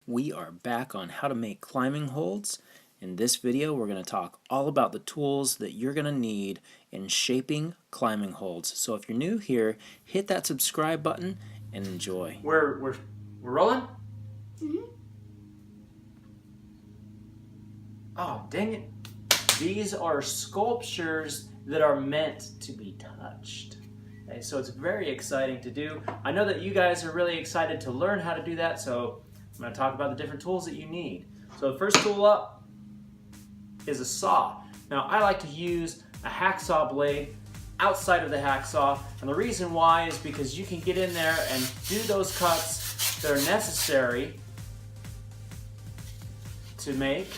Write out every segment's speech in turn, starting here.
We are back on how to make climbing holds. In this video, we're going to talk all about the tools that you're going to need in shaping climbing holds. So if you're new here, hit that subscribe button and enjoy. We're rolling? Mm-hmm. Oh, dang it. These are sculptures that are meant to be touched. Okay, so it's very exciting to do. I know that you guys are really excited to learn how to do that, so I'm going to talk about the different tools that you need. So the first tool up is a saw. Now I like to use a hacksaw blade outside of the hacksaw, and the reason why is because you can get in there and do those cuts that are necessary to make,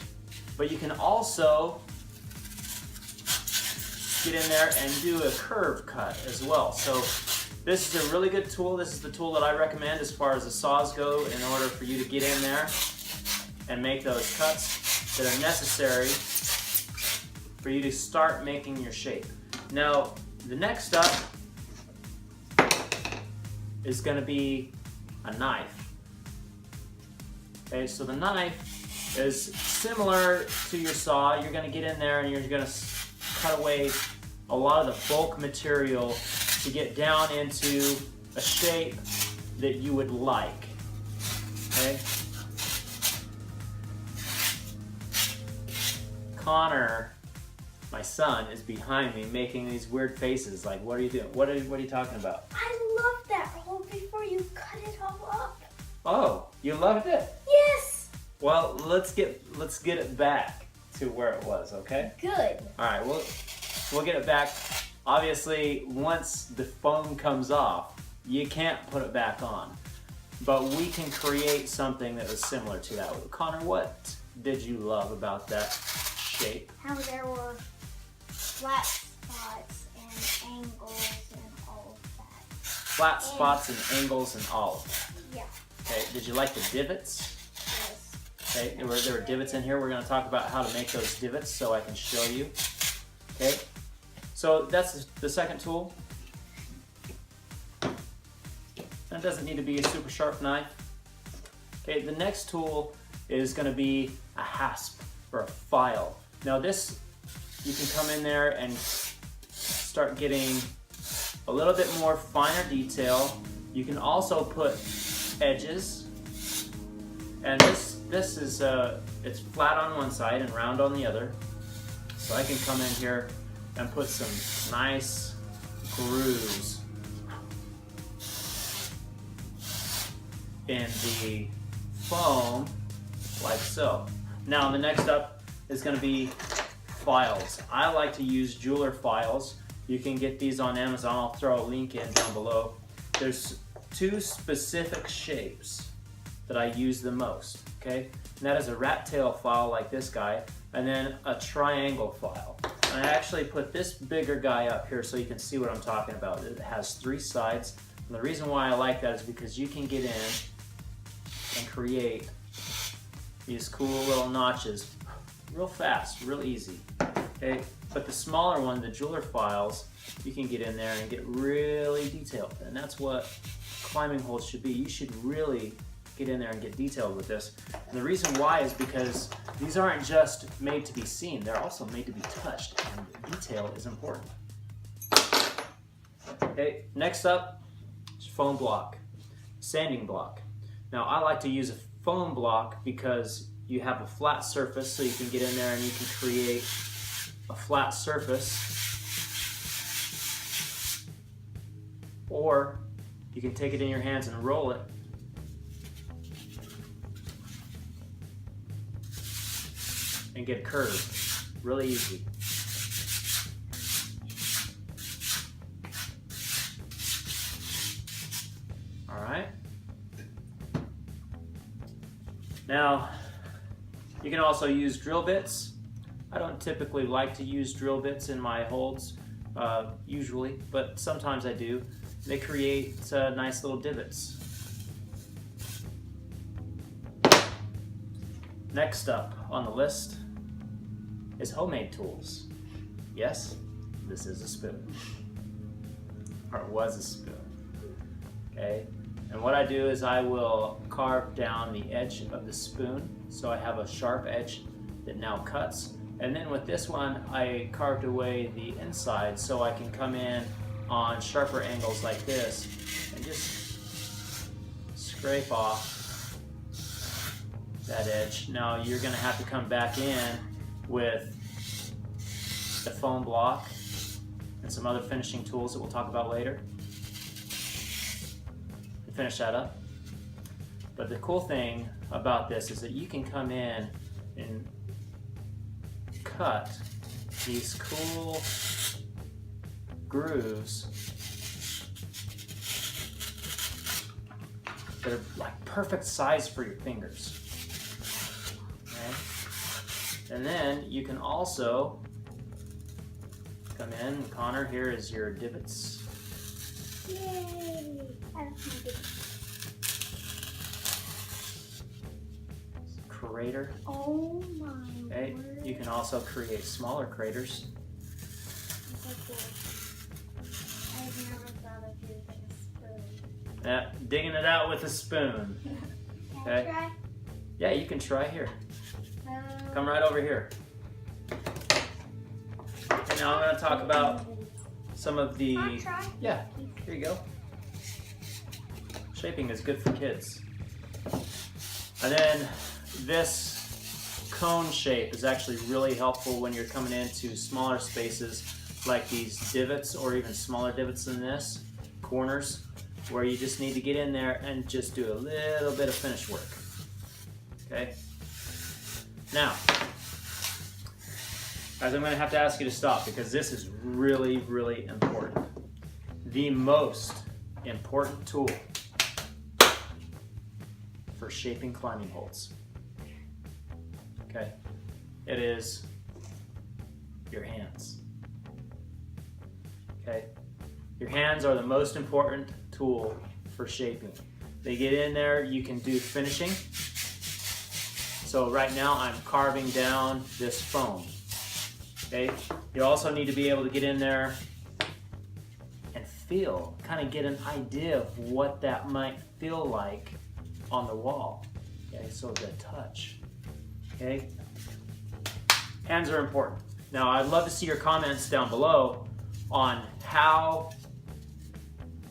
but you can also get in there and do a curve cut as well. So this is a really good tool. This is the tool that I recommend as far as the saws go in order for you to get in there and make those cuts that are necessary for you to start making your shape. Now, the next up is going to be a knife. Okay, so the knife is similar to your saw. You're going to get in there and you're going to cut away a lot of the bulk material to get down into a shape that you would like. Okay? Connor, my son, is behind me making these weird faces like, what are you doing? What are you talking about? I love that hole before you cut it all up. Oh, you loved it? Yes. Well, let's get it back to where it was, okay? Good. All right, we'll get it back. Obviously, once the foam comes off, you can't put it back on. But we can create something that was similar to that. Connor, what did you love about that shape? How there were flat spots and angles and all of that. Flat spots and angles and all of that. Yeah. Okay, did you like the divots? Yes. Okay, there were divots in here. We're going to talk about how to make those divots so I can show you. Okay, so that's the second tool. And it doesn't need to be a super sharp knife. Okay, the next tool is going to be a hasp or a file. Now this, you can come in there and start getting a little bit more finer detail. You can also put edges, and this is it's flat on one side and round on the other. So I can come in here and put some nice grooves in the foam, like so. Now the next up is going to be files. I like to use jeweler files. You can get these on Amazon. I'll throw a link in down below. There's two specific shapes that I use the most, okay? And that is a rat tail file like this guy, and then a triangle file. And I actually put this bigger guy up here so you can see what I'm talking about. It has 3 sides, and the reason why I like that is because you can get in and create these cool little notches real fast, real easy, okay? But the smaller one, the jeweler files, you can get in there and get really detailed, and that's what climbing holds should be. You should really get in there and get detailed with this. And the reason why is because these aren't just made to be seen, they're also made to be touched, and detail is important. Okay, next up is foam block, sanding block. Now I like to use a foam block because you have a flat surface, so you can get in there and you can create a flat surface, or you can take it in your hands and roll it and get curved. Really easy. All right. Now, you can also use drill bits. I don't typically like to use drill bits in my holds, usually, but sometimes I do. They create nice little divots. Next up on the list is homemade tools. Yes, this is a spoon, or it was a spoon, okay? And what I do is I will carved down the edge of the spoon, so I have a sharp edge that now cuts. And then with this one, I carved away the inside so I can come in on sharper angles like this and just scrape off that edge. Now you're gonna have to come back in with the foam block and some other finishing tools that we'll talk about later to finish that up. But the cool thing about this is that you can come in and cut these cool grooves that are like perfect size for your fingers. Okay? And then you can also come in, Connor, here is your divots. Yay! I have my divots. Crater. Oh my Okay, word. you can also create smaller craters. I've never thought of using a spoon. Yeah, digging it out with a spoon. Can Okay. I try? Yeah, you can try here. No. Come right over here. And now I'm going to talk about some of the, Can I try? yeah, here you go. Shaping is good for kids. And then this cone shape is actually really helpful when you're coming into smaller spaces like these divots, or even smaller divots than this, corners, where you just need to get in there and just do a little bit of finish work. Okay? Now, guys, I'm going to have to ask you to stop because this is really, really important. The most important tool for shaping climbing holds. Okay? It is your hands. Okay? Your hands are the most important tool for shaping. They get in there, you can do finishing. So right now I'm carving down this foam. Okay? You also need to be able to get in there and feel, kind of get an idea of what that might feel like on the wall. Okay, so the touch. Okay? Hands are important. Now I'd love to see your comments down below on how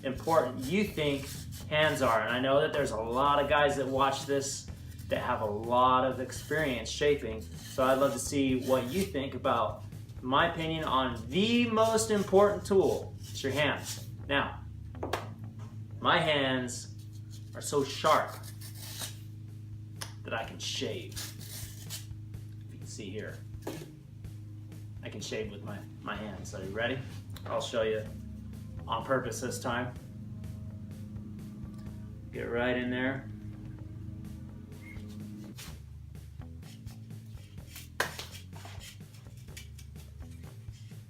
important you think hands are. And I know that there's a lot of guys that watch this that have a lot of experience shaping. So I'd love to see what you think about my opinion on the most important tool. It's your hands. Now, my hands are so sharp that I can shave. If you can see here, I can shave with my hands. Are you ready? I'll show you on purpose this time. Get right in there.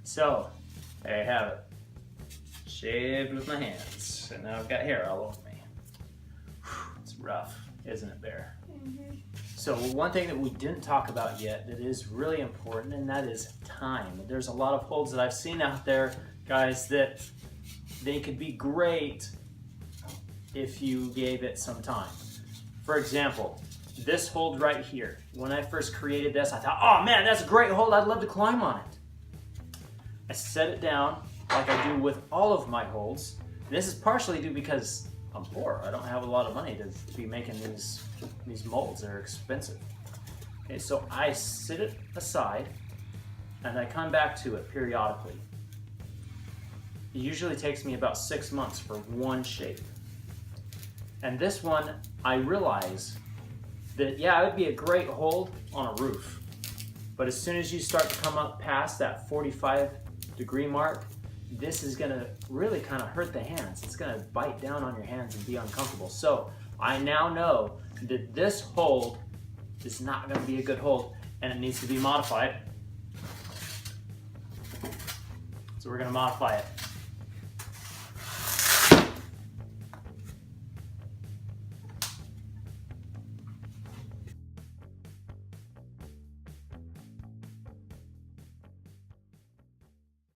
So, there you have it. Shaved with my hands. And now I've got hair all over me. Whew, it's rough, isn't it, Bear? Mm-hmm. So one thing that we didn't talk about yet that is really important, and that is time. There's a lot of holds that I've seen out there, guys, that they could be great if you gave it some time. For example, this hold right here. When I first created this, I thought, oh man, that's a great hold. I'd love to climb on it. I set it down like I do with all of my holds. This is partially due because I'm poor. I don't have a lot of money to be making these molds. They're expensive. Okay, so I sit it aside and I come back to it periodically. It usually takes me about 6 months for one shape. And this one, I realize that, yeah, it would be a great hold on a roof. But as soon as you start to come up past that 45-degree mark, this is gonna really kind of hurt the hands. It's gonna bite down on your hands and be uncomfortable. So I now know that this hold is not gonna be a good hold and it needs to be modified. So we're gonna modify it.